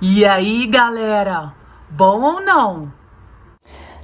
E aí, galera? Bom ou não?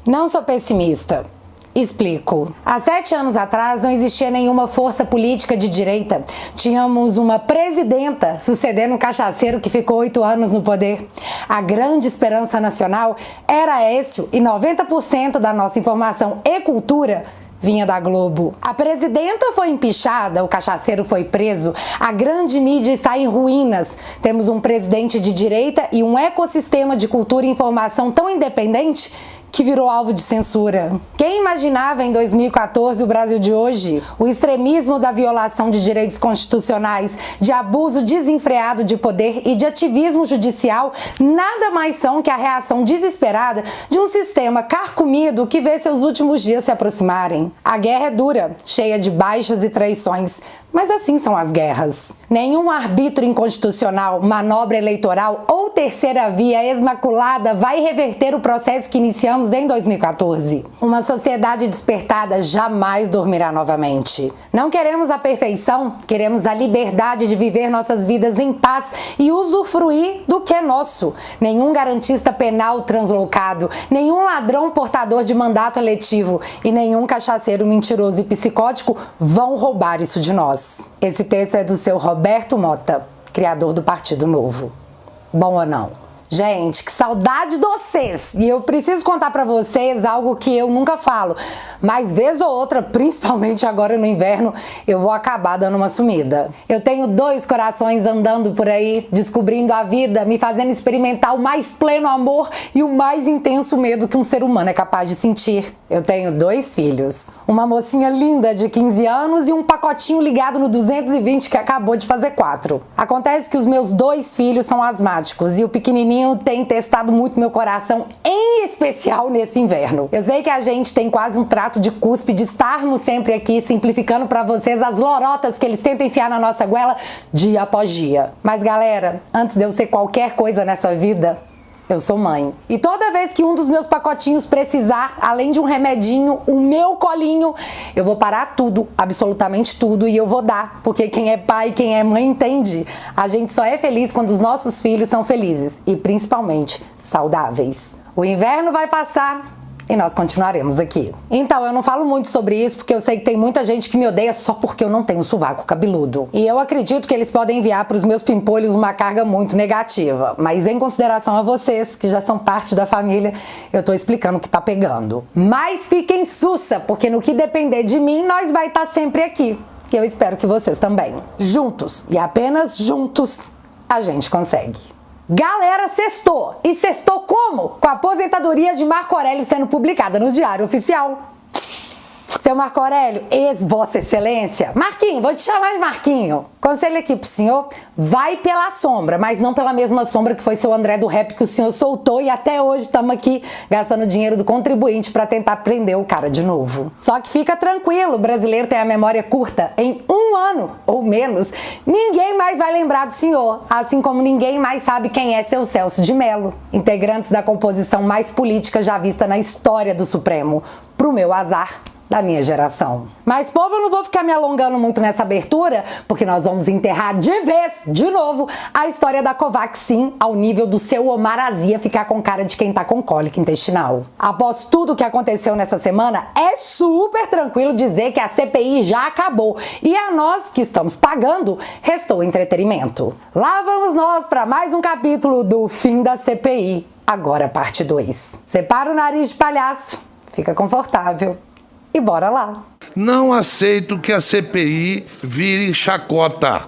Não sou pessimista. Explico. Há 7 anos atrás não existia nenhuma força política de direita. Tínhamos uma presidenta sucedendo um cachaceiro que ficou 8 anos no poder. A grande esperança nacional era Aécio e 90% da nossa informação e cultura vinha da Globo. A presidenta foi empichada, o cachaceiro foi preso, a grande mídia está em ruínas. Temos um presidente de direita e um ecossistema de cultura e informação tão independente que virou alvo de censura. Quem imaginava em 2014 o Brasil de hoje? O extremismo da violação de direitos constitucionais, de abuso desenfreado de poder e de ativismo judicial nada mais são que a reação desesperada de um sistema carcomido que vê seus últimos dias se aproximarem. A guerra é dura, cheia de baixas e traições, mas assim são as guerras. Nenhum arbítrio inconstitucional, manobra eleitoral ou terceira via esmaculada vai reverter o processo que iniciamos em 2014. Uma sociedade despertada jamais dormirá novamente. Não queremos a perfeição, queremos a liberdade de viver nossas vidas em paz e usufruir do que é nosso. Nenhum garantista penal translocado, nenhum ladrão portador de mandato eletivo e nenhum cachaceiro mentiroso e psicótico vão roubar isso de nós. Esse texto é do seu Roberto Mota, criador do Partido Novo. Bom ou não? Gente, que saudade de vocês! E eu preciso contar pra vocês algo que eu nunca falo, mas vez ou outra, principalmente agora no inverno, eu vou acabar dando uma sumida. Eu tenho 2 corações andando por aí, descobrindo a vida, me fazendo experimentar o mais pleno amor e o mais intenso medo que um ser humano é capaz de sentir. Eu tenho 2 filhos, uma mocinha linda de 15 anos e um pacotinho ligado no 220 que acabou de fazer 4. Acontece que os meus 2 filhos são asmáticos e o pequenininho tem testado muito meu coração, em especial nesse inverno. Eu sei que a gente tem quase um trato de cuspe de estarmos sempre aqui simplificando pra vocês as lorotas que eles tentam enfiar na nossa goela dia após dia. Mas galera, antes de eu ser qualquer coisa nessa vida, eu sou mãe. E toda vez que um dos meus pacotinhos precisar, além de um remedinho, o meu colinho, eu vou parar tudo, absolutamente tudo, e eu vou dar. Porque quem é pai, quem é mãe entende. A gente só é feliz quando os nossos filhos são felizes. E principalmente, saudáveis. O inverno vai passar e nós continuaremos aqui. Então, eu não falo muito sobre isso porque eu sei que tem muita gente que me odeia só porque eu não tenho sovaco cabeludo. E eu acredito que eles podem enviar para os meus pimpolhos uma carga muito negativa. Mas em consideração a vocês, que já são parte da família, eu tô explicando o que tá pegando. Mas fiquem sussa, porque no que depender de mim, nós vai estar sempre aqui. E eu espero que vocês também. Juntos, e apenas juntos, a gente consegue. Galera, sextou! E sextou como? Com a aposentadoria de Marco Aurélio sendo publicada no Diário Oficial. Seu Marco Aurélio, ex-Vossa Excelência, Marquinho, vou te chamar de Marquinho. Conselho aqui pro senhor, vai pela sombra, mas não pela mesma sombra que foi seu André do Rap que o senhor soltou e até hoje estamos aqui gastando dinheiro do contribuinte para tentar prender o cara de novo. Só que fica tranquilo, o brasileiro tem a memória curta. Em 1 ano ou menos, ninguém mais vai lembrar do senhor, assim como ninguém mais sabe quem é seu Celso de Mello, integrantes da composição mais política já vista na história do Supremo. Pro meu azar, da minha geração. Mas, povo, eu não vou ficar me alongando muito nessa abertura, porque nós vamos enterrar de vez, de novo, a história da Covaxin ao nível do seu Omar Azia ficar com cara de quem tá com cólica intestinal. Após tudo o que aconteceu nessa semana, é super tranquilo dizer que a CPI já acabou e a nós, que estamos pagando, restou entretenimento. Lá vamos nós para mais um capítulo do Fim da CPI, agora parte 2. Separa o nariz de palhaço, fica confortável. E bora lá. Não aceito que a CPI vire chacota.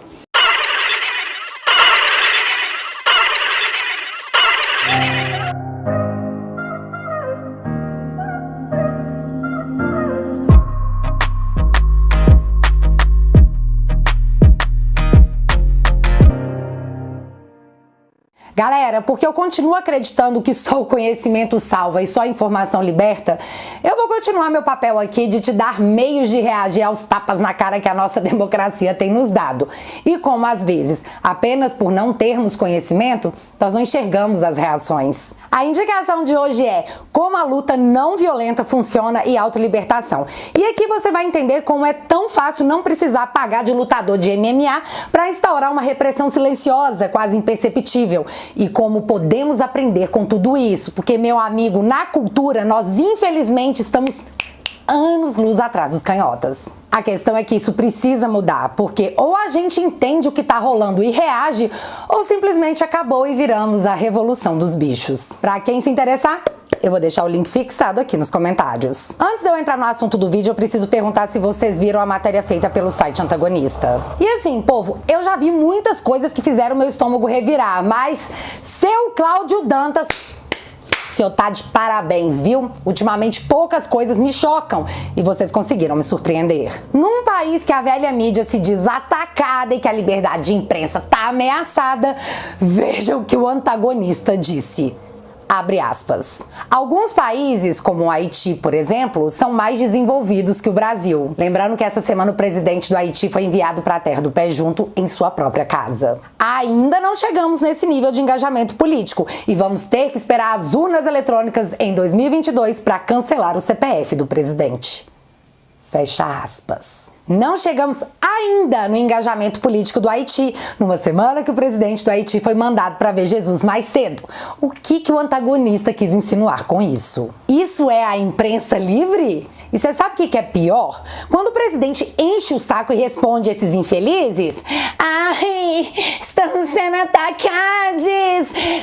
Galera, porque eu continuo acreditando que só o conhecimento salva e só a informação liberta, eu vou continuar meu papel aqui de te dar meios de reagir aos tapas na cara que a nossa democracia tem nos dado. E como às vezes, apenas por não termos conhecimento, nós não enxergamos as reações. A indicação de hoje é como a luta não violenta funciona e autolibertação. E aqui você vai entender como é tão fácil não precisar pagar de lutador de MMA para instaurar uma repressão silenciosa, quase imperceptível. E como podemos aprender com tudo isso, porque, meu amigo, na cultura nós infelizmente estamos anos-luz atrás dos canhotas. A questão é que isso precisa mudar, porque ou a gente entende o que tá rolando e reage, ou simplesmente acabou e viramos a revolução dos bichos. Pra quem se interessar, eu vou deixar o link fixado aqui nos comentários. Antes de eu entrar no assunto do vídeo, eu preciso perguntar se vocês viram a matéria feita pelo site Antagonista. E assim, povo, eu já vi muitas coisas que fizeram meu estômago revirar, mas seu Cláudio Dantas, senhor tá de parabéns, viu? Ultimamente poucas coisas me chocam e vocês conseguiram me surpreender. Num país que a velha mídia se diz atacada e que a liberdade de imprensa tá ameaçada, vejam o que o Antagonista disse. Abre aspas. Alguns países, como o Haiti, por exemplo, são mais desenvolvidos que o Brasil. Lembrando que essa semana o presidente do Haiti foi enviado para a terra do pé junto em sua própria casa. Ainda não chegamos nesse nível de engajamento político e vamos ter que esperar as urnas eletrônicas em 2022 para cancelar o CPF do presidente. Fecha aspas. Não chegamos ainda no engajamento político do Haiti, numa semana que o presidente do Haiti foi mandado para ver Jesus mais cedo. O que o Antagonista quis insinuar com isso? Isso é a imprensa livre? E você sabe o que é pior? Quando o presidente enche o saco e responde a esses infelizes: ai, estamos sendo atacados,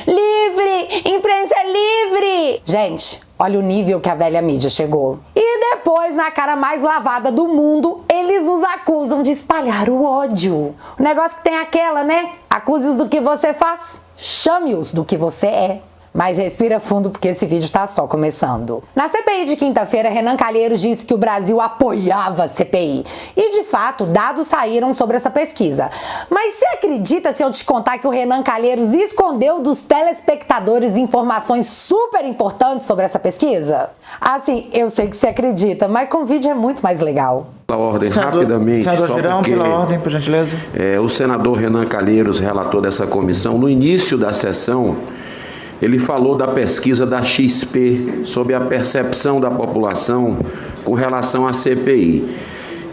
livre, imprensa livre. Gente, olha o nível que a velha mídia chegou. E depois, na cara mais lavada do mundo, eles os acusam de espalhar o ódio. O negócio que tem aquela, né? Acuse-os do que você faz, chame-os do que você é. Mas respira fundo porque esse vídeo tá só começando. Na CPI de quinta-feira, Renan Calheiros disse que o Brasil apoiava a CPI. E de fato, dados saíram sobre essa pesquisa. Mas você acredita se eu te contar que o Renan Calheiros escondeu dos telespectadores informações super importantes sobre essa pesquisa? Assim, eu sei que você acredita, mas com vídeo é muito mais legal. Pela ordem, rapidamente, senador só Girão, porque, pela ordem, por gentileza. O senador Renan Calheiros, relator dessa comissão, no início da sessão, ele falou da pesquisa da XP sobre a percepção da população com relação à CPI.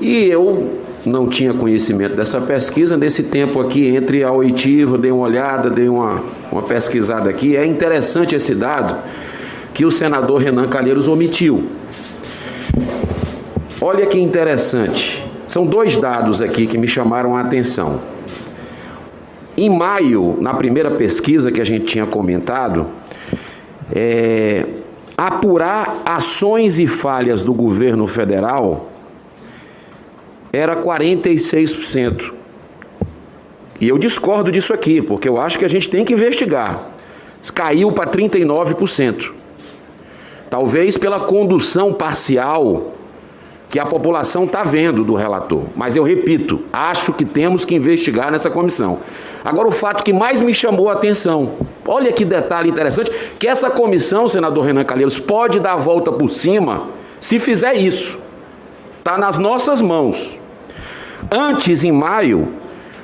E eu não tinha conhecimento dessa pesquisa. Nesse tempo aqui, entre a oitiva, dei uma olhada, dei uma pesquisada aqui. É interessante esse dado que o senador Renan Calheiros omitiu. Olha que interessante. São dois dados aqui que me chamaram a atenção. Em maio, na primeira pesquisa que a gente tinha comentado, apurar ações e falhas do governo federal era 46%. E eu discordo disso aqui, porque eu acho que a gente tem que investigar. Caiu para 39%. Talvez pela condução parcial que a população está vendo do relator. Mas eu repito, acho que temos que investigar nessa comissão. Agora, o fato que mais me chamou a atenção, olha que detalhe interessante, que essa comissão, senador Renan Calheiros, pode dar a volta por cima se fizer isso. Está nas nossas mãos. Antes, em maio,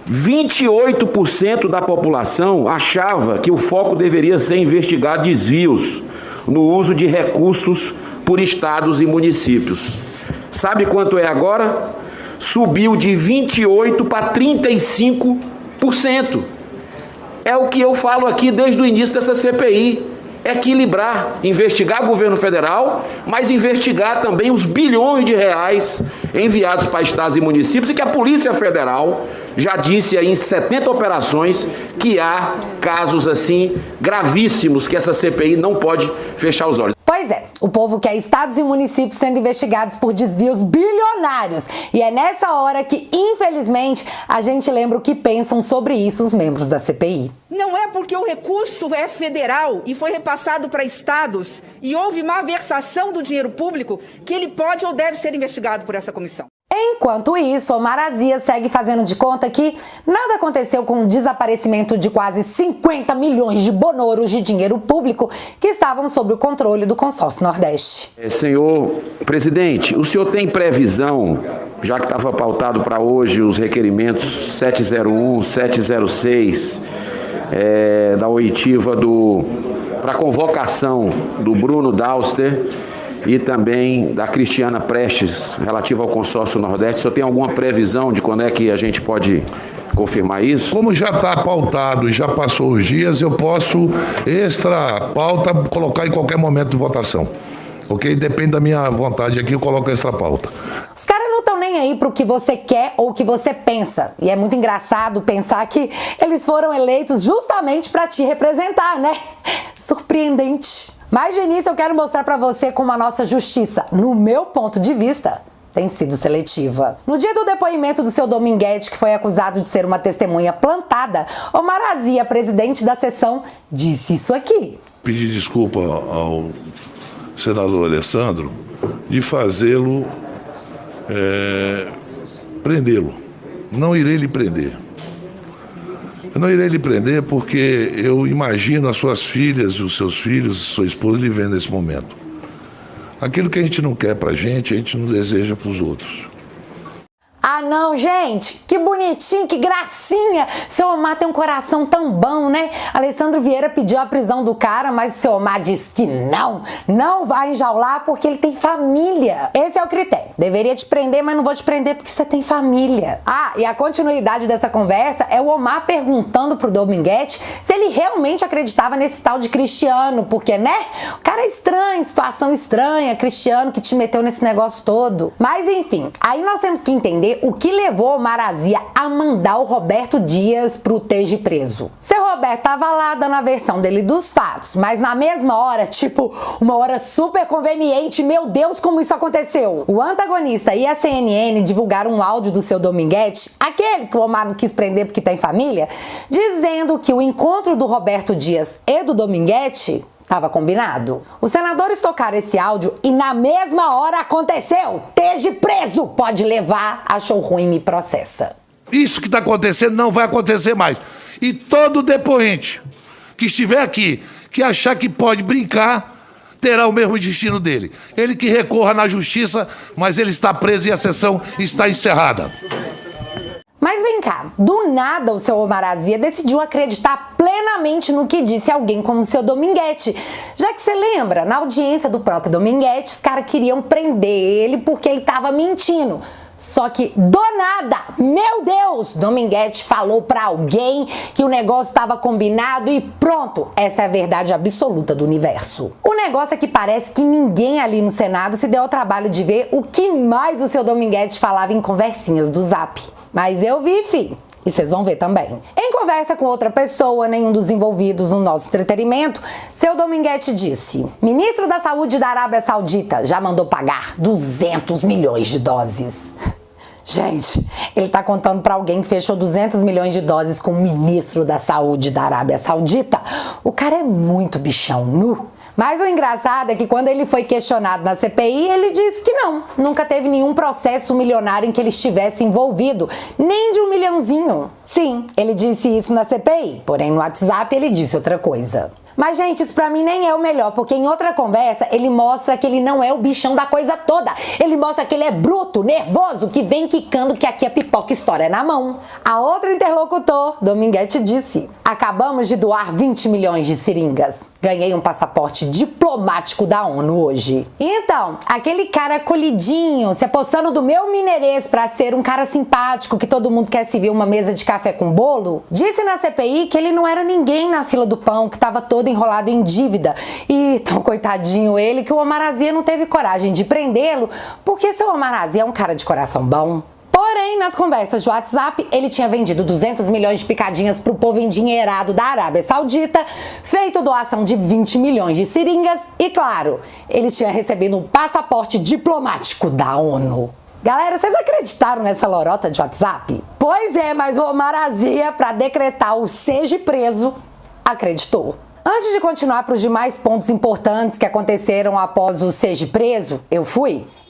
28% da população achava que o foco deveria ser investigar desvios no uso de recursos por estados e municípios. Sabe quanto é agora? Subiu de 28% para 35%. É o que eu falo aqui desde o início dessa CPI. Equilibrar, investigar o governo federal, mas investigar também os bilhões de reais enviados para estados e municípios, e que a Polícia Federal já disse aí em 70 operações que há casos assim gravíssimos que essa CPI não pode fechar os olhos. Pois é, o povo quer estados e municípios sendo investigados por desvios bilionários. E é nessa hora que, infelizmente, a gente lembra o que pensam sobre isso os membros da CPI. Não é porque o recurso é federal e foi repassado para estados e houve malversação do dinheiro público que ele pode ou deve ser investigado por essa comissão. Enquanto isso, Omar Aziz segue fazendo de conta que nada aconteceu com o desaparecimento de quase 50 milhões de bonouros de dinheiro público que estavam sob o controle do Consórcio Nordeste. Senhor presidente, o senhor tem previsão, já que estava pautado para hoje os requerimentos 701, 706 da oitiva para convocação do Bruno Dauster e também da Cristiana Prestes, relativa ao consórcio Nordeste. O senhor tem alguma previsão de quando é que a gente pode confirmar isso? Como já está pautado e já passou os dias, eu posso, extra pauta, colocar em qualquer momento de votação. Ok? Depende da minha vontade aqui, eu coloco extra pauta. Os caras não estão nem aí pro que você quer ou o que você pensa. E é muito engraçado pensar que eles foram eleitos justamente para te representar, né? Surpreendente. Mas de início eu quero mostrar para você como a nossa justiça, no meu ponto de vista, tem sido seletiva. No dia do depoimento do seu Dominguete, que foi acusado de ser uma testemunha plantada, Omar Aziz, presidente da sessão, disse isso aqui. Pedi desculpa ao senador Alessandro de fazê-lo prendê-lo. Não irei lhe prender. Eu não irei lhe prender porque eu imagino as suas filhas, os seus filhos, sua esposa lhe vendo nesse momento. Aquilo que a gente não quer pra gente, a gente não deseja pros outros. Ah não, gente, que bonitinho, que gracinha. Seu Omar tem um coração tão bom, né? Alessandro Vieira pediu a prisão do cara, mas o seu Omar disse que não vai enjaular porque ele tem família. Esse é o critério. Deveria te prender, mas não vou te prender porque você tem família. Ah, e a continuidade dessa conversa é o Omar perguntando pro Dominguete se ele realmente acreditava nesse tal de Cristiano, porque, né? O cara é estranho, situação estranha, Cristiano que te meteu nesse negócio todo. Mas enfim, aí nós temos que entender o que levou Omar Aziz a mandar o Roberto Dias pro TEJ preso. Seu Roberto tava lá dando a versão dele dos fatos, mas na mesma hora, tipo, uma hora super conveniente, meu Deus, como isso aconteceu? O antagonista e a CNN divulgaram um áudio do seu Dominguete, aquele que o Omar não quis prender porque tem família, dizendo que o encontro do Roberto Dias e do Dominguete estava combinado. Os senadores tocaram esse áudio e na mesma hora aconteceu. TEJ preso, pode levar, achou ruim, me processa. Isso que está acontecendo não vai acontecer mais. E todo depoente que estiver aqui, que achar que pode brincar, terá o mesmo destino dele. Ele que recorra na justiça, mas ele está preso e a sessão está encerrada. Mas vem cá, do nada o seu Omar Aziz decidiu acreditar plenamente no que disse alguém como o seu Dominguete. Já que você lembra, na audiência do próprio Dominguete, os caras queriam prender ele porque ele tava mentindo. Só que, do nada, meu Deus, Dominguete falou pra alguém que o negócio estava combinado e pronto, essa é a verdade absoluta do universo. O negócio é que parece que ninguém ali no Senado se deu ao trabalho de ver o que mais o seu Dominguete falava em conversinhas do Zap. Mas eu vi, fi. E vocês vão ver também. Em conversa com outra pessoa, nenhum dos envolvidos no nosso entretenimento, seu Dominguete disse: ministro da Saúde da Arábia Saudita já mandou pagar 200 milhões de doses. Gente, ele tá contando pra alguém que fechou 200 milhões de doses com o ministro da Saúde da Arábia Saudita. O cara é muito bichão, nu. Mas o engraçado é que quando ele foi questionado na CPI, ele disse que nunca teve nenhum processo milionário em que ele estivesse envolvido, nem de 1 milhãozinho. Sim, ele disse isso na CPI, porém no WhatsApp ele disse outra coisa. Mas, gente, isso pra mim nem é o melhor, porque em outra conversa ele mostra que ele não é o bichão da coisa toda. Ele mostra que ele é bruto, nervoso, que vem quicando que aqui a pipoca estoura na mão. A outra interlocutor, Dominguete, disse: acabamos de doar 20 milhões de seringas. Ganhei um passaporte diplomático da ONU hoje. Então, aquele cara colhidinho, se apossando do meu mineirês pra ser um cara simpático que todo mundo quer se ver uma mesa de café com bolo, disse na CPI que ele não era ninguém na fila do pão, que tava todo enrolado em dívida. E tão coitadinho ele que o Omar Aziz não teve coragem de prendê-lo, porque seu Omar Aziz é um cara de coração bom. Porém, nas conversas de WhatsApp, ele tinha vendido 200 milhões de picadinhas pro povo endinheirado da Arábia Saudita, feito doação de 20 milhões de seringas e, claro, ele tinha recebido um passaporte diplomático da ONU. Galera, vocês acreditaram nessa lorota de WhatsApp? Pois é, mas o Omar Aziz, pra decretar o seja preso, acreditou. Antes de continuar para os demais pontos importantes que aconteceram após o seja preso, eu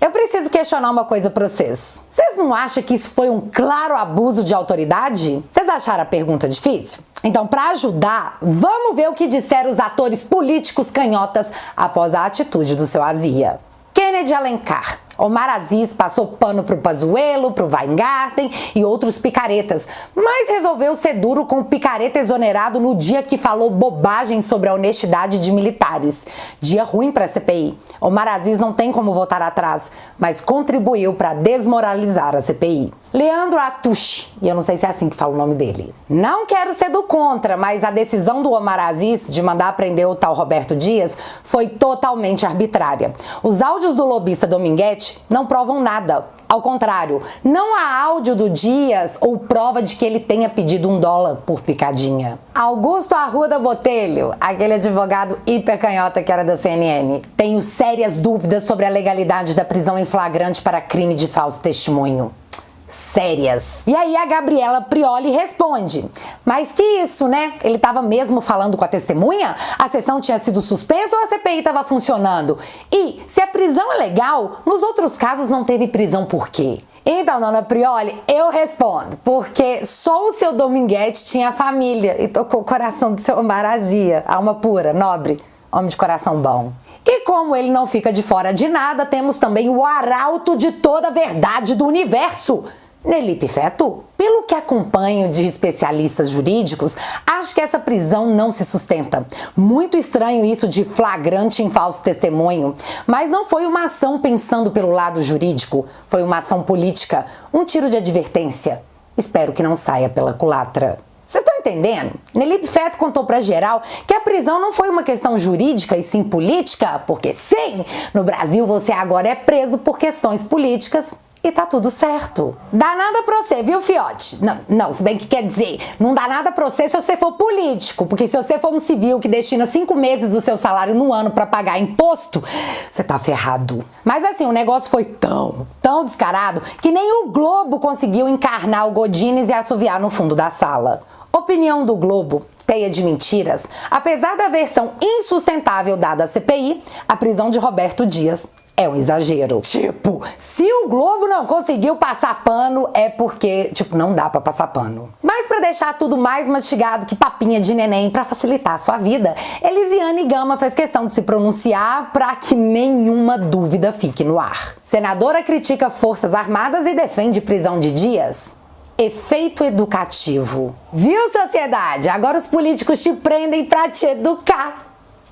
Eu preciso questionar uma coisa pra vocês. Vocês não acham que isso foi um claro abuso de autoridade? Vocês acharam a pergunta difícil? Então, para ajudar, vamos ver o que disseram os atores políticos canhotas após a atitude do seu Azia. Kennedy Alencar. Omar Aziz passou pano pro Pazuello, pro Weingarten e outros picaretas, mas resolveu ser duro com o picareta exonerado no dia que falou bobagem sobre a honestidade de militares. Dia ruim para a CPI. Omar Aziz não tem como voltar atrás, mas contribuiu para desmoralizar a CPI. Leandro Atush, e eu não sei se é assim que fala o nome dele. Não quero ser do contra, mas a decisão do Omar Aziz de mandar prender o tal Roberto Dias foi totalmente arbitrária. Os áudios do lobista Dominguete não provam nada. Ao contrário, não há áudio do Dias ou prova de que ele tenha pedido $1 por picadinha. Augusto Arruda Botelho, aquele advogado hipercanhota que era da CNN. Tenho sérias dúvidas sobre a legalidade da prisão em flagrante para crime de falso testemunho. Sérias. E aí a Gabriela Prioli responde: mas que isso, né? Ele tava mesmo falando com a testemunha? A sessão tinha sido suspensa ou a CPI tava funcionando? E se a prisão é legal, nos outros casos não teve prisão por quê? Então, dona Prioli, eu respondo, porque só o seu Dominguete tinha família e tocou o coração do seu Omar Azia, alma pura, nobre, homem de coração bom. E como ele não fica de fora de nada, temos também o arauto de toda a verdade do universo, Nelipe Feto. Pelo que acompanho de especialistas jurídicos, acho que essa prisão não se sustenta. Muito estranho isso de flagrante em falso testemunho, mas não foi uma ação pensando pelo lado jurídico, foi uma ação política, um tiro de advertência. Espero que não saia pela culatra. Vocês estão entendendo? Nelipe Feto contou pra geral que a prisão não foi uma questão jurídica e sim política, porque sim, no Brasil você agora é preso por questões políticas e tá tudo certo. Dá nada pra você, viu, fiote? Não, se bem que quer dizer, não dá nada pra você se você for político, porque se você for um civil que destina 5 meses do seu salário no ano pra pagar imposto, você tá ferrado. Mas assim, o negócio foi tão descarado que nem o Globo conseguiu encarnar o Godines e assoviar no fundo da sala. Opinião do Globo, teia de mentiras. Apesar da versão insustentável dada à CPI, a prisão de Roberto Dias é um exagero. Tipo, se o Globo não conseguiu passar pano, é porque, não dá pra passar pano. Mas pra deixar tudo mais mastigado que papinha de neném pra facilitar a sua vida, Elisiane Gama fez questão de se pronunciar pra que nenhuma dúvida fique no ar. Senadora critica Forças Armadas e defende prisão de Dias. Efeito educativo. Viu, sociedade? Agora os políticos te prendem pra te educar.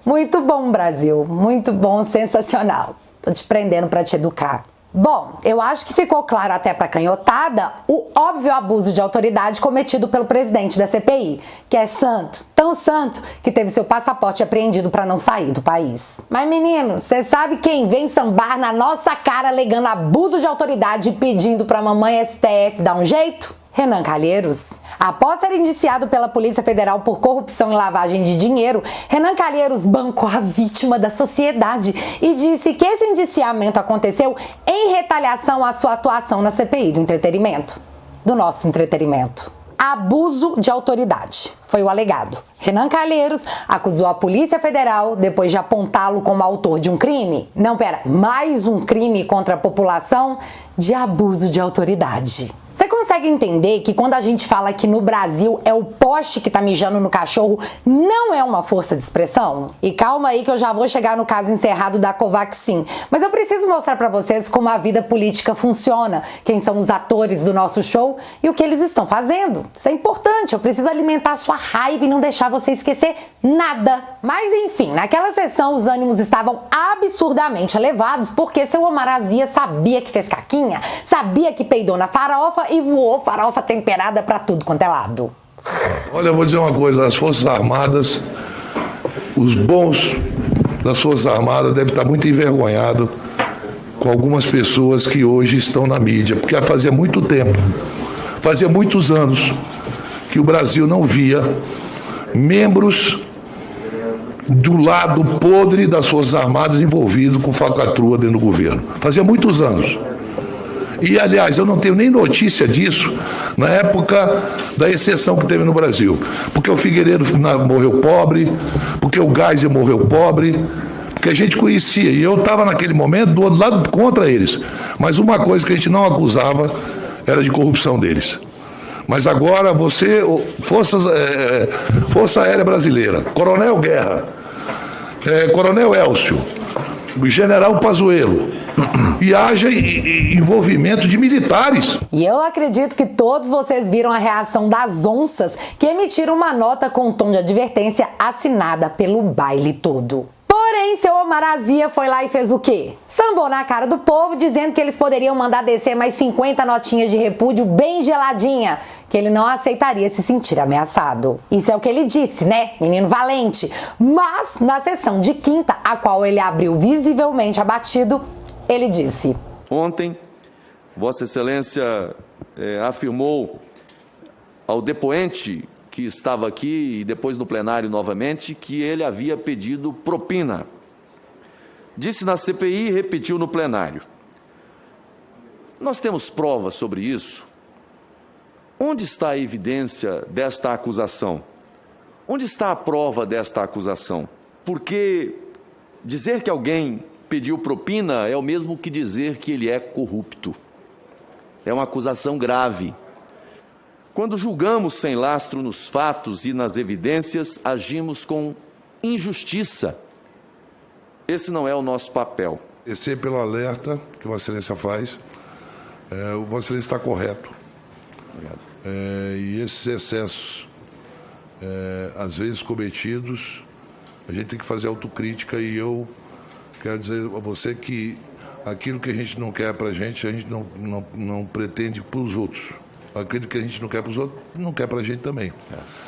Muito bom, Brasil. Muito bom, sensacional. Tô te prendendo pra te educar. Bom, eu acho que ficou claro até pra canhotada o óbvio abuso de autoridade cometido pelo presidente da CPI, que é santo, tão santo, que teve seu passaporte apreendido pra não sair do país. Mas menino, você sabe quem vem sambar na nossa cara alegando abuso de autoridade e pedindo pra mamãe STF dar um jeito? Renan Calheiros. Após ser indiciado pela Polícia Federal por corrupção e lavagem de dinheiro, Renan Calheiros bancou a vítima da sociedade e disse que esse indiciamento aconteceu em retaliação à sua atuação na CPI do entretenimento. Do nosso entretenimento. Abuso de autoridade. Foi o alegado. Renan Calheiros acusou a Polícia Federal, depois de apontá-lo como autor de um crime. Não, mais um crime contra a população de abuso de autoridade. Você consegue entender que quando a gente fala que no Brasil é o poste que tá mijando no cachorro, não é uma força de expressão? E calma aí que eu já vou chegar no caso encerrado da Covaxin. Mas eu preciso mostrar pra vocês como a vida política funciona, quem são os atores do nosso show e o que eles estão fazendo. Isso é importante, eu preciso alimentar a sua raiva e não deixar você esquecer nada. Mas enfim, naquela sessão os ânimos estavam absurdamente elevados porque seu Omar Azia sabia que fez caquinha, sabia que peidou na farofa e voou farofa temperada pra tudo quanto é lado. Olha, eu vou dizer uma coisa, as Forças Armadas, os bons das Forças Armadas devem estar muito envergonhados com algumas pessoas que hoje estão na mídia, porque fazia muito tempo, fazia muitos anos que o Brasil não via membros do lado podre das Forças Armadas envolvidos com falcatrua dentro do governo. Fazia muitos anos. E, aliás, eu não tenho nem notícia disso na época da exceção que teve no Brasil. Porque o Figueiredo morreu pobre, porque o Geisel morreu pobre, porque porque a gente conhecia, e eu estava naquele momento do outro lado contra eles. Mas uma coisa que a gente não acusava era de corrupção deles. Mas agora você, Força Aérea Brasileira, Coronel Guerra, Coronel Elcio, o General Pazuello, e haja envolvimento de militares. E eu acredito que todos vocês viram a reação das onças que emitiram uma nota com um tom de advertência assinada pelo baile todo. Porém, seu Omar Azia foi lá e fez o quê? Sambou na cara do povo, dizendo que eles poderiam mandar descer mais 50 notinhas de repúdio bem geladinha, que ele não aceitaria se sentir ameaçado. Isso é o que ele disse, né, menino valente? Mas, na sessão de quinta, a qual ele abriu visivelmente abatido, ele disse: Ontem, Vossa Excelência afirmou ao depoente que estava aqui e depois no plenário novamente, que ele havia pedido propina. Disse na CPI e repetiu no plenário. Nós temos provas sobre isso? Onde está a evidência desta acusação? Onde está a prova desta acusação? Porque dizer que alguém pediu propina é o mesmo que dizer que ele é corrupto. É uma acusação grave. Quando julgamos sem lastro nos fatos e nas evidências, agimos com injustiça. Esse não é o nosso papel. Agradecer pelo alerta que Vossa Excelência faz. O Vossa Excelência está correto. Obrigado. E esses excessos, às vezes cometidos, a gente tem que fazer autocrítica, e eu quero dizer a você que aquilo que a gente não quer para a gente não pretende para os outros. Aquilo que a gente não quer para os outros, não quer para a gente também.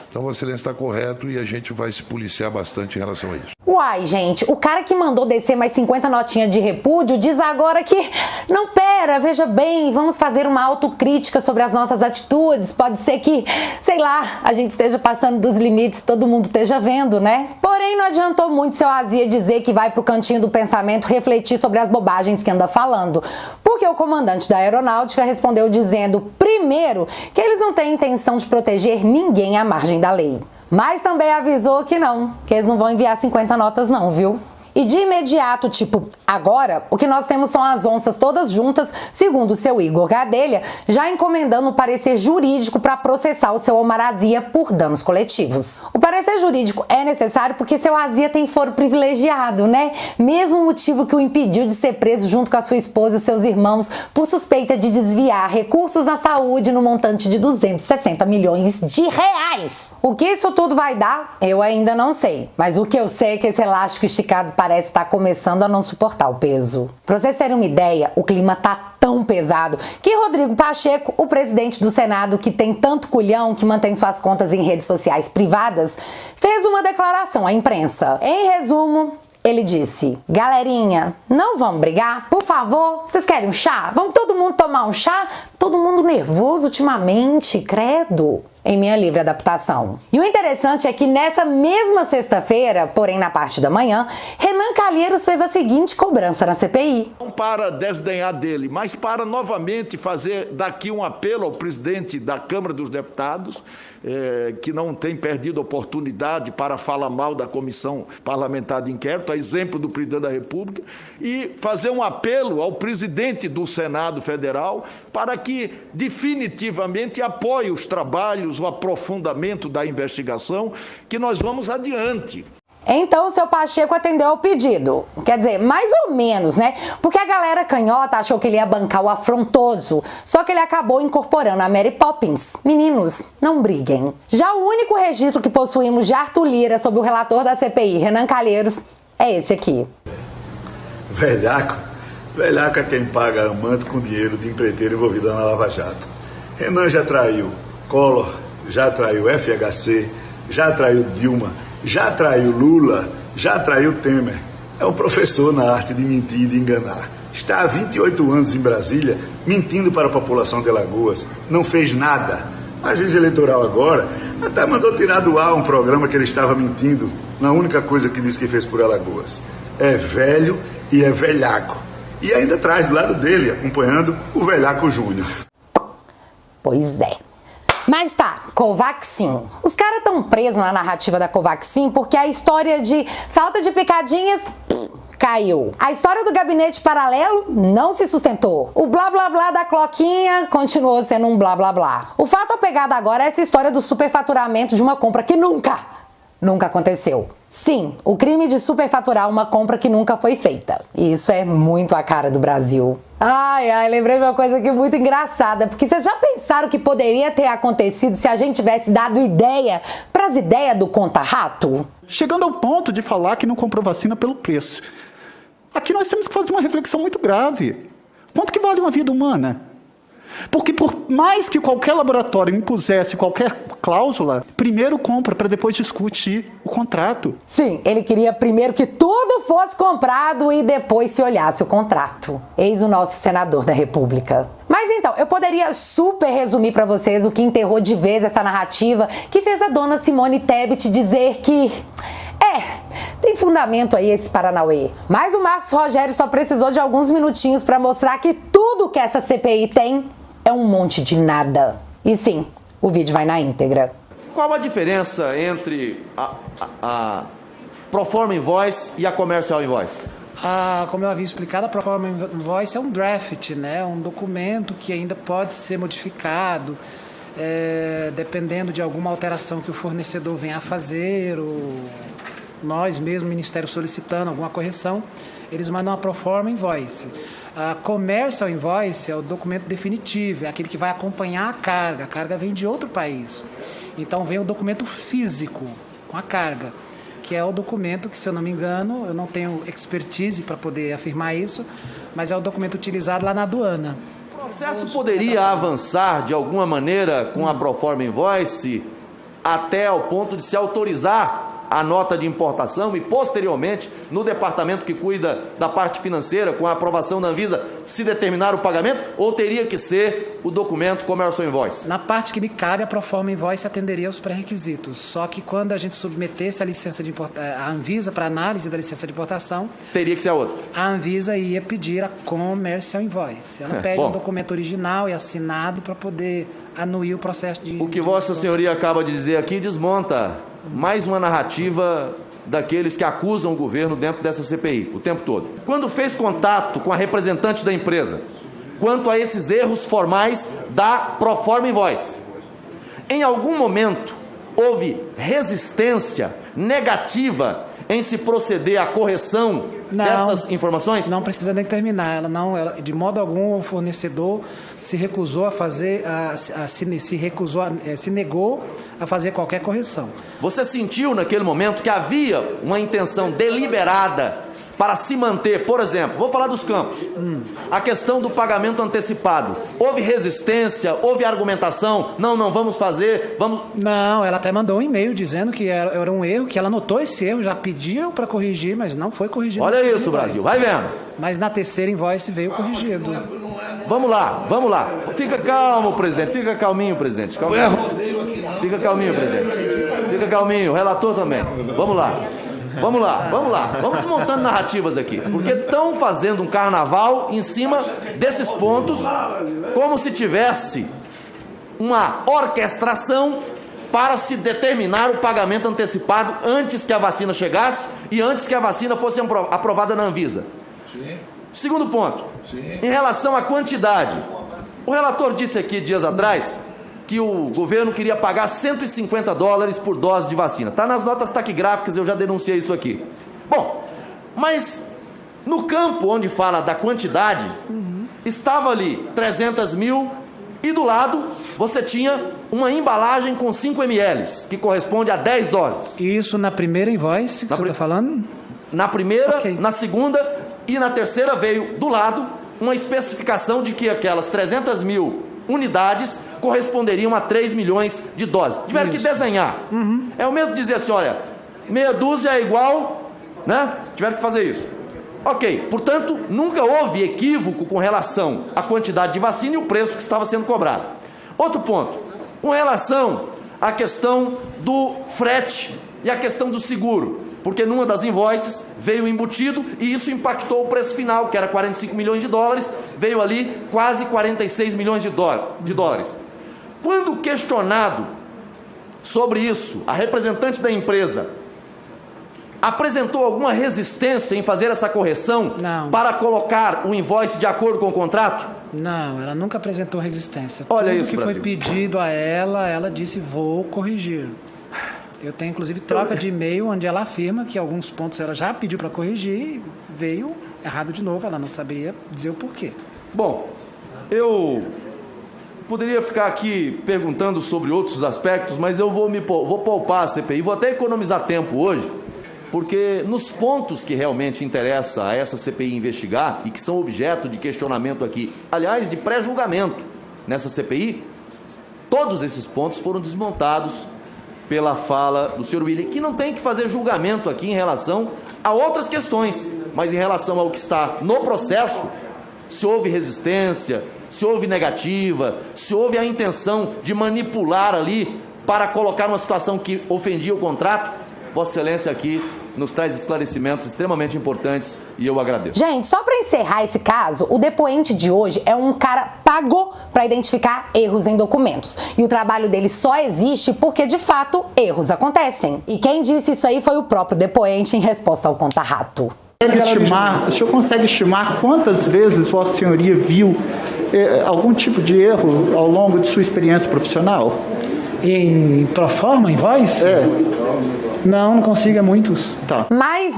Então, Vossa Excelência está correto e a gente vai se policiar bastante em relação a isso. Uai, gente, o cara que mandou descer mais 50 notinhas de repúdio diz agora que... Não, pera, veja bem, vamos fazer uma autocrítica sobre as nossas atitudes. Pode ser que, sei lá, a gente esteja passando dos limites, todo mundo esteja vendo, né? Porém, não adiantou muito seu Azia dizer que vai pro cantinho do pensamento refletir sobre as bobagens que anda falando. Porque o comandante da aeronáutica respondeu dizendo, primeiro, que eles não têm intenção de proteger ninguém à margem da lei. Mas também avisou que eles não vão enviar 50 notas não, viu? E de imediato, tipo, agora, o que nós temos são as onças todas juntas, segundo o seu Igor Gadelha, já encomendando o parecer jurídico para processar o seu Omar Azia por danos coletivos. O parecer jurídico é necessário porque seu Azia tem foro privilegiado, né? Mesmo motivo que o impediu de ser preso junto com a sua esposa e os seus irmãos por suspeita de desviar recursos na saúde no montante de 260 milhões de reais. O que isso tudo vai dar, eu ainda não sei. Mas o que eu sei é que esse elástico esticado parece estar começando a não suportar o peso. Pra vocês terem uma ideia, o clima tá tão pesado que Rodrigo Pacheco, o presidente do Senado, que tem tanto culhão que mantém suas contas em redes sociais privadas, fez uma declaração à imprensa. Em resumo, ele disse: galerinha, não vamos brigar? Por favor, vocês querem um chá? Vamos todo mundo tomar um chá? Todo mundo nervoso ultimamente, credo. Em minha livre adaptação. E o interessante é que nessa mesma sexta-feira, porém na parte da manhã, Renan Calheiros fez a seguinte cobrança na CPI. Não para desdenhar dele, mas para novamente fazer daqui um apelo ao presidente da Câmara dos Deputados, que não tem perdido oportunidade para falar mal da Comissão Parlamentar de Inquérito, a exemplo do presidente da República, e fazer um apelo ao presidente do Senado Federal para que definitivamente apoie os trabalhos, o aprofundamento da investigação, que nós vamos adiante. Então, o seu Pacheco atendeu ao pedido. Quer dizer, mais ou menos, né? Porque a galera canhota achou que ele ia bancar o afrontoso. Só que ele acabou incorporando a Mary Poppins. Meninos, não briguem. Já o único registro que possuímos de Arthur Lira sobre o relator da CPI, Renan Calheiros, é esse aqui. Velhaco é quem paga amante com dinheiro de empreiteiro envolvido na Lava Jato. Renan já traiu Collor, já traiu FHC, já traiu Dilma, já traiu Lula, já traiu Temer. É um professor na arte de mentir e de enganar. Está há 28 anos em Brasília, mentindo para a população de Alagoas. Não fez nada. A juiz eleitoral agora até mandou tirar do ar um programa que ele estava mentindo na única coisa que disse que fez por Alagoas. É velho e é velhaco. E ainda traz do lado dele, acompanhando, o velhaco Júnior. Pois é. Mas tá, Covaxin. Os caras estão presos na narrativa da Covaxin porque a história de falta de picadinhas caiu. A história do gabinete paralelo não se sustentou. O blá blá blá da cloquinha continuou sendo um blá blá blá. O fato apegado agora é essa história do superfaturamento de uma compra que nunca aconteceu. Sim, o crime de superfaturar uma compra que nunca foi feita. E isso é muito a cara do Brasil. Ai, lembrei de uma coisa aqui muito engraçada, porque vocês já pensaram que poderia ter acontecido se a gente tivesse dado ideia para as ideias do conta-rato? Chegando ao ponto de falar que não comprou vacina pelo preço. Aqui nós temos que fazer uma reflexão muito grave. Quanto que vale uma vida humana? Porque por mais que qualquer laboratório impusesse qualquer cláusula, primeiro compra para depois discutir o contrato. Sim, ele queria primeiro que tudo fosse comprado e depois se olhasse o contrato. Eis o nosso senador da República. Mas então, eu poderia super resumir para vocês o que enterrou de vez essa narrativa que fez a dona Simone Tebet dizer que... tem fundamento aí esse Paranauê. Mas o Marcos Rogério só precisou de alguns minutinhos para mostrar que tudo que essa CPI tem é um monte de nada. E sim, o vídeo vai na íntegra. Qual a diferença entre a Proforma Invoice e a Commercial Invoice? Como eu havia explicado, a Proforma Invoice é um draft, né? Um documento que ainda pode ser modificado, dependendo de alguma alteração que o fornecedor venha a fazer, ou nós mesmo, o Ministério, solicitando alguma correção, eles mandam a Proforma Invoice. A Commercial Invoice é o documento definitivo, é aquele que vai acompanhar a carga vem de outro país. Então vem o documento físico com a carga, que é o documento que, se eu não me engano, eu não tenho expertise para poder afirmar isso, mas é o documento utilizado lá na aduana. O processo poderia avançar de alguma maneira com a Proforma Invoice até ao ponto de se autorizar a nota de importação e, posteriormente, no departamento que cuida da parte financeira, com a aprovação da Anvisa, se determinar o pagamento, ou teria que ser o documento Commercial Invoice? Na parte que me cabe, a Proforma Invoice atenderia aos pré-requisitos. Só que quando a gente submetesse a licença de a Anvisa para análise da licença de importação... Teria que ser a outra. A Anvisa ia pedir a Commercial Invoice. Ela pede um documento original e assinado para poder anuir o processo de... O que Vossa Senhoria acaba de dizer aqui desmonta mais uma narrativa daqueles que acusam o governo dentro dessa CPI, o tempo todo. Quando fez contato com a representante da empresa, quanto a esses erros formais da Proforma Invoice, em algum momento houve resistência negativa em se proceder à correção dessas informações? Não precisa nem terminar. Ela, de modo algum, o fornecedor se recusou a fazer, se negou a fazer qualquer correção. Você sentiu naquele momento que havia uma intenção deliberada para se manter, por exemplo, vou falar dos campos, a questão do pagamento antecipado. Houve resistência, houve argumentação, não vamos fazer, vamos... Não, ela até mandou um e-mail dizendo que era um erro, que ela notou esse erro, já pediu para corrigir, mas não foi corrigido. Olha isso, Brasil, vai vendo. Mas na terceira invoice veio corrigido. Vamos lá. Fica calmo, presidente, fica calminho, presidente. Fica calminho, presidente. Fica calminho, o relator também. Vamos lá. Vamos desmontando narrativas aqui, porque estão fazendo um carnaval em cima desses pontos, como se tivesse uma orquestração para se determinar o pagamento antecipado antes que a vacina chegasse e antes que a vacina fosse aprovada na Anvisa. Sim. Segundo ponto, em relação à quantidade, o relator disse aqui dias atrás que o governo queria pagar $150 por dose de vacina. Está nas notas taquigráficas, eu já denunciei isso aqui. Bom, mas no campo onde fala da quantidade, estava ali 300 mil e do lado você tinha uma embalagem com 5 ml, que corresponde a 10 doses. Isso na primeira invoice que você está falando? Na primeira, na segunda e na terceira veio do lado uma especificação de que aquelas 300 mil unidades corresponderiam a 3 milhões de doses. Tiveram que desenhar. É o mesmo dizer assim, olha, meia dúzia é igual, né? Tiveram que fazer isso. Ok, portanto, nunca houve equívoco com relação à quantidade de vacina e o preço que estava sendo cobrado. Outro ponto, com relação à questão do frete e a questão do seguro, porque numa das invoices veio embutido e isso impactou o preço final, que era 45 milhões de dólares, veio ali quase 46 milhões de dólares. Quando questionado sobre isso, a representante da empresa apresentou alguma resistência em fazer essa correção? Não. Para colocar o invoice de acordo com o contrato? Não, ela nunca apresentou resistência. Olha Tudo isso, que Brasil. foi pedido a ela disse, vou corrigir. Eu tenho, inclusive, troca de e-mail onde ela afirma que alguns pontos ela já pediu para corrigir e veio errado de novo, ela não saberia dizer o porquê. Bom, eu poderia ficar aqui perguntando sobre outros aspectos, mas eu vou poupar a CPI, vou até economizar tempo hoje, porque nos pontos que realmente interessa a essa CPI investigar e que são objeto de questionamento aqui, aliás, de pré-julgamento nessa CPI, todos esses pontos foram desmontados pela fala do senhor William, que não tem que fazer julgamento aqui em relação a outras questões, mas em relação ao que está no processo, se houve resistência, se houve negativa, se houve a intenção de manipular ali para colocar uma situação que ofendia o contrato, Vossa Excelência aqui nos traz esclarecimentos extremamente importantes e eu agradeço. Gente, só para encerrar esse caso, o depoente de hoje é um cara pago para identificar erros em documentos. E o trabalho dele só existe porque, de fato, erros acontecem. E quem disse isso aí foi o próprio depoente em resposta ao conta-rato. O senhor consegue estimar quantas vezes Vossa Senhoria viu algum tipo de erro ao longo de sua experiência profissional? Em proforma, em voz? Não consigo, é muitos. Tá. Mas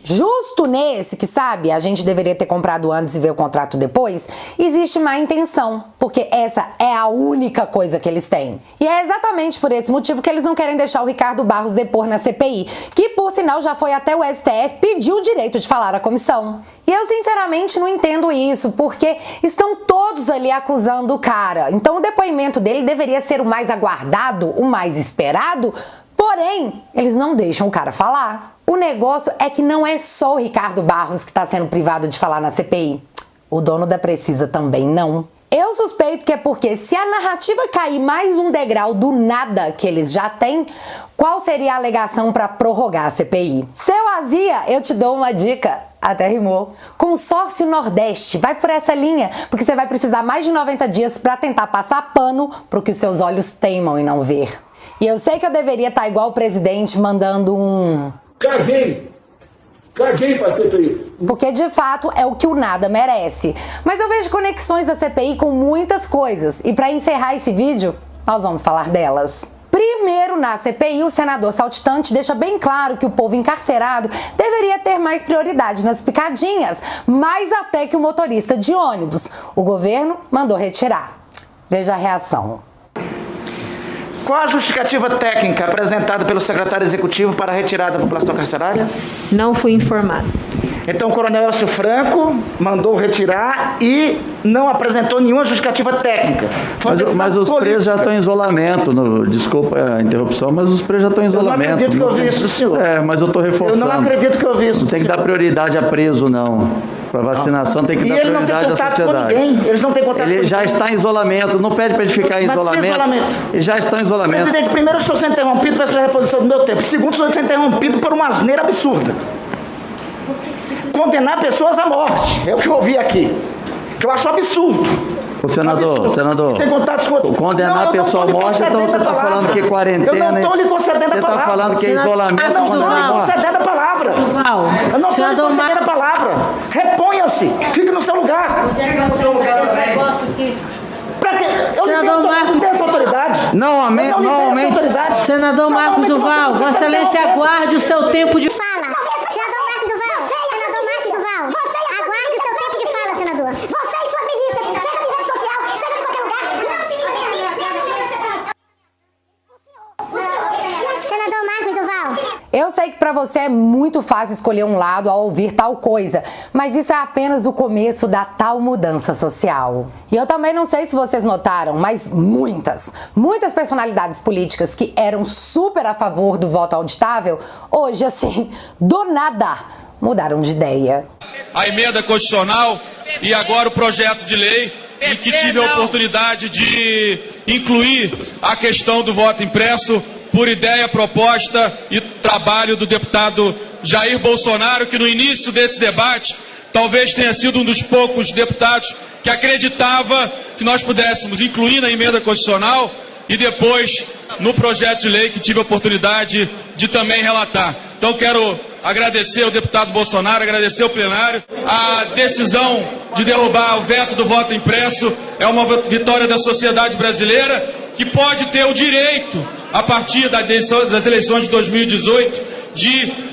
justo nesse, que sabe, a gente deveria ter comprado antes e ver o contrato depois, existe má intenção, porque essa é a única coisa que eles têm. E é exatamente por esse motivo que eles não querem deixar o Ricardo Barros depor na CPI, que por sinal já foi até o STF pedir o direito de falar à comissão. E eu sinceramente não entendo isso, porque estão todos ali acusando o cara. Então o depoimento dele deveria ser o mais aguardado, o mais esperado. Porém, eles não deixam o cara falar. O negócio é que não é só o Ricardo Barros que está sendo privado de falar na CPI. O dono da Precisa também não. Eu suspeito que é porque se a narrativa cair mais um degrau do nada que eles já têm, qual seria a alegação para prorrogar a CPI? Seu Azia, eu te dou uma dica. Até rimou. Consórcio Nordeste, vai por essa linha, porque você vai precisar mais de 90 dias para tentar passar pano pro que os seus olhos teimam em não ver. E eu sei que eu deveria estar igual o presidente mandando um... Caguei pra CPI. Porque de fato é o que o nada merece. Mas eu vejo conexões da CPI com muitas coisas. E para encerrar esse vídeo, nós vamos falar delas. Primeiro, na CPI, o senador saltitante deixa bem claro que o povo encarcerado deveria ter mais prioridade nas picadinhas, mais até que o motorista de ônibus. O governo mandou retirar. Veja a reação. Qual a justificativa técnica apresentada pelo secretário executivo para a retirada da população carcerária? Não fui informado. Então o coronel Elcio Franco mandou retirar e não apresentou nenhuma justificativa técnica. Mas os presos já estão em isolamento. Desculpa a interrupção, mas os presos já estão em isolamento. Eu não acredito que eu ouvi isso do senhor. Mas eu estou reforçando. Eu não acredito que eu ouvi isso. Não tem que dar prioridade a preso, não. Para vacinação tem que dar prioridade à sociedade. Eles não têm contato com ninguém. Ele já está em isolamento. Não pede para ele ficar em isolamento. Ele já está em isolamento. Presidente, primeiro eu estou sendo interrompido pela reposição do meu tempo. Segundo, estou sendo interrompido por uma asneira absurda. Condenar pessoas à morte. É o que eu ouvi aqui. Que eu acho absurdo. O senador, tem contatos com... condenar a pessoa à morte, então você está falando que quarentena... Eu não estou lhe concedendo a palavra. Você está falando que é isolamento... Eu não estou lhe concedendo a palavra. Eu não estou lhe concedendo a palavra. Reponha-se. Fique no seu lugar. Pra quê? Eu lhe dei essa autoridade. Não aumente. Senador Marcos Duval, Vossa Excelência aguarde o seu tempo de fala. Senador Marcos Duval, aguarde o seu tempo de fala, senador. Você e suas milícias, seja de rede social, seja de qualquer lugar. Senador Marcos Duval. Eu sei que para você é muito fácil escolher um lado ao ouvir tal coisa, mas isso é apenas o começo da tal mudança social. E eu também não sei se vocês notaram, mas muitas personalidades políticas que eram super a favor do voto auditável, hoje, assim, do nada, mudaram de ideia. A emenda constitucional e agora o projeto de lei em que tive a oportunidade de incluir a questão do voto impresso por ideia, proposta e trabalho do deputado Jair Bolsonaro, que no início desse debate talvez tenha sido um dos poucos deputados que acreditava que nós pudéssemos incluir na emenda constitucional e depois no projeto de lei que tive a oportunidade de também relatar. Então quero agradecer ao deputado Bolsonaro, agradecer ao plenário. A decisão de derrubar o veto do voto impresso é uma vitória da sociedade brasileira, que pode ter o direito, a partir das eleições de 2018, de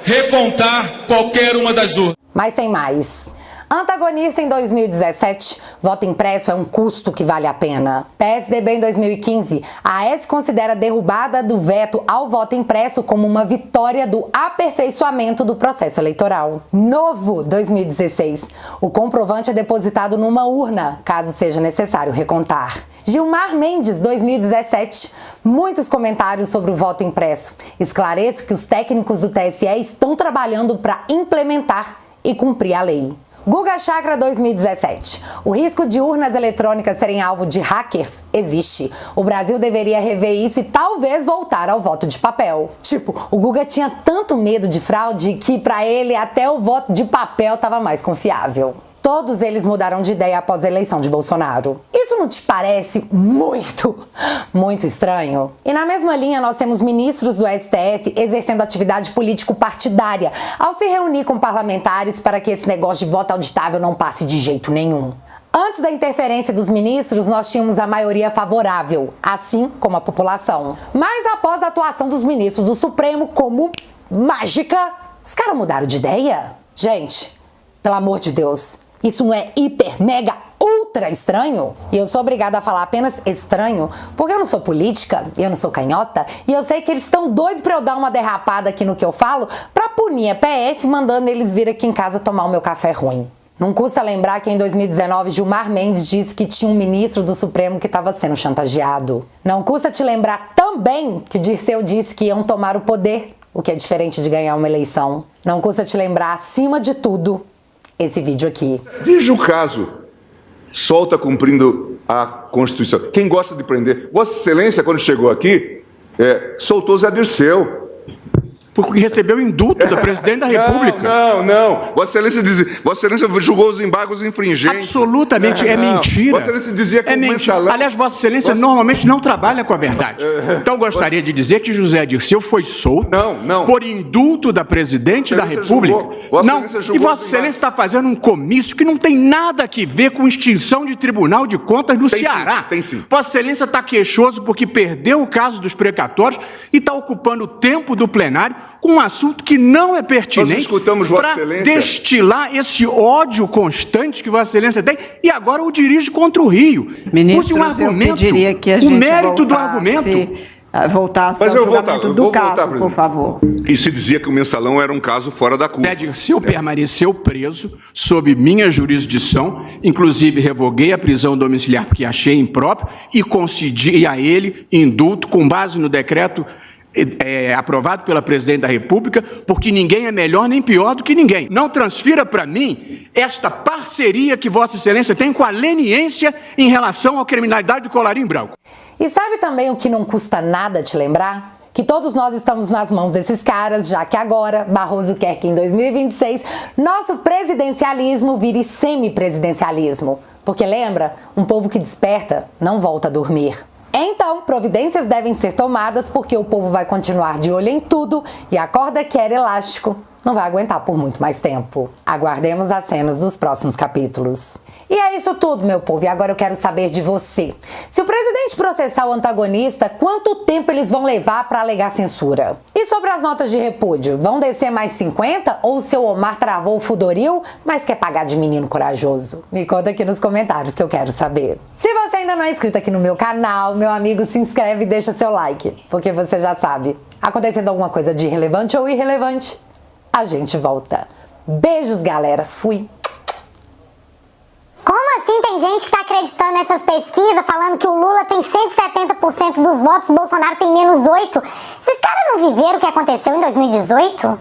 recontar qualquer uma das urnas. Mas tem mais. Antagonista em 2017, voto impresso é um custo que vale a pena. PSDB em 2015, a Aécio considera a derrubada do veto ao voto impresso como uma vitória do aperfeiçoamento do processo eleitoral. Novo 2016, o comprovante é depositado numa urna, caso seja necessário recontar. Gilmar Mendes, 2017, muitos comentários sobre o voto impresso. Esclareço que os técnicos do TSE estão trabalhando para implementar e cumprir a lei. Guga Chakra 2017. O risco de urnas eletrônicas serem alvo de hackers existe. O Brasil deveria rever isso e talvez voltar ao voto de papel. Tipo, o Guga tinha tanto medo de fraude que pra ele até o voto de papel estava mais confiável. Todos eles mudaram de ideia após a eleição de Bolsonaro. Isso não te parece muito estranho? E na mesma linha nós temos ministros do STF exercendo atividade político-partidária ao se reunir com parlamentares para que esse negócio de voto auditável não passe de jeito nenhum. Antes da interferência dos ministros, nós tínhamos a maioria favorável, assim como a população. Mas após a atuação dos ministros do Supremo, como mágica, os caras mudaram de ideia? Gente, pelo amor de Deus, isso não é hiper, mega, ultra estranho? E eu sou obrigada a falar apenas estranho, porque eu não sou política, eu não sou canhota, e eu sei que eles estão doidos pra eu dar uma derrapada aqui no que eu falo, pra punir a PF, mandando eles vir aqui em casa tomar o meu café ruim. Não custa lembrar que em 2019 Gilmar Mendes disse que tinha um ministro do Supremo que estava sendo chantageado. Não custa te lembrar também que Dirceu disse que iam tomar o poder, o que é diferente de ganhar uma eleição. Não custa te lembrar, acima de tudo, esse vídeo aqui. Veja o caso. Solta cumprindo a Constituição. Quem gosta de prender? Vossa Excelência, quando chegou aqui, soltou Zé Dirceu. Porque recebeu indulto do presidente da República. Não. Vossa Excelência julgou os embargos infringentes. Absolutamente, é mentira. Vossa Excelência dizia que é mentira. Aliás, Vossa Excelência normalmente não trabalha com a verdade. Então, gostaria de dizer que José Dirceu foi solto por indulto da presidente da República. E Vossa Excelência está fazendo um comício que não tem nada a ver com extinção de Tribunal de Contas no Ceará. Tem sim. Vossa Excelência está queixoso porque perdeu o caso dos precatórios e está ocupando o tempo do plenário com um assunto que não é pertinente para destilar esse ódio constante que Vossa Excelência tem e agora o dirige contra o Rio. Ministros, um argumento, eu pediria que a gente o mérito do argumento. Voltasse ao julgamento do caso, por favor. E se dizia que o mensalão era um caso fora da curva. Zé Dirceu permaneceu preso sob minha jurisdição, inclusive revoguei a prisão domiciliar porque achei impróprio e concedi a ele indulto com base no decreto aprovado pela presidente da República, porque ninguém é melhor nem pior do que ninguém. Não transfira para mim esta parceria que Vossa Excelência tem com a leniência em relação à criminalidade do colarinho branco. E sabe também o que não custa nada te lembrar? Que todos nós estamos nas mãos desses caras, já que agora Barroso quer que em 2026 nosso presidencialismo vire semipresidencialismo. Porque lembra, um povo que desperta não volta a dormir. Então, providências devem ser tomadas porque o povo vai continuar de olho em tudo e a corda que era elástico não vai aguentar por muito mais tempo. Aguardemos as cenas dos próximos capítulos. E é isso tudo, meu povo, e agora eu quero saber de você. Se o presidente processar o antagonista, quanto tempo eles vão levar para alegar censura? E sobre as notas de repúdio, vão descer mais 50 ou o seu Omar travou o fudoril, mas quer pagar de menino corajoso? Me conta aqui nos comentários que eu quero saber. Se você ainda não é inscrito aqui no meu canal, meu amigo, se inscreve e deixa seu like, porque você já sabe, acontecendo alguma coisa de relevante ou irrelevante, a gente volta. Beijos, galera. Fui. Como assim tem gente que tá acreditando nessas pesquisas, falando que o Lula tem 170% dos votos, o Bolsonaro tem -8%? Esses caras não viveram o que aconteceu em 2018?